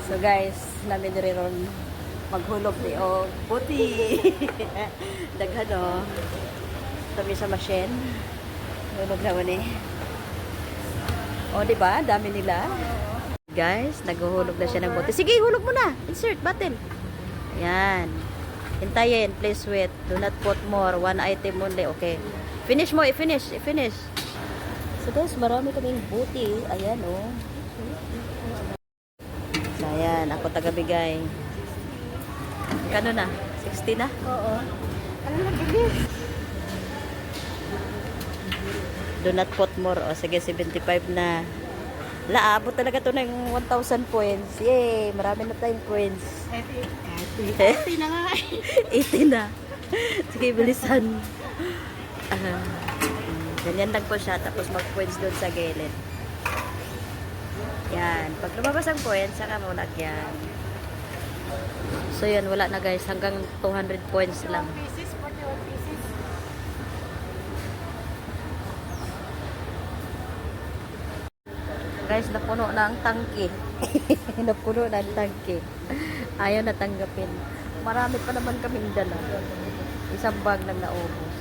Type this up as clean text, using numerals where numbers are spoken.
So guys, namin rin maghulog ni o buti. Daghan o. Kami sa machine. Hulog naman eh. O, diba? Dami nila. Guys, naghuhulog na siya ng buti. Sige, hulog mo na. Insert button. Ayan. Hintayin. Please wait. Do not put more. One item only. Okay. Finish mo. I-finish. I-finish. So guys, marami kaming buti. Ayan o. So, ayan. Ako tagabigay. Kano na? 60 na? Oo. Ano na, bilis? Do not put more. O, sige, 75 na. Laabot talaga to ng 1,000 points. Yay! Marami na tayong points. 80 na nga. 80 na. Sige, bilisan. Ganyan lang po siya. Tapos mag-points doon sa gilid. Yan. Pag lumabas ang points, saka mo lagyan. So, yun. Wala na guys. Hanggang 200 points lang. Pieces, 41 pieces. Guys, napuno na ang tangke. Napuno na ang tangke. Ayaw na tanggapin. Marami pa naman kaming dala. Isang bag lang naubos.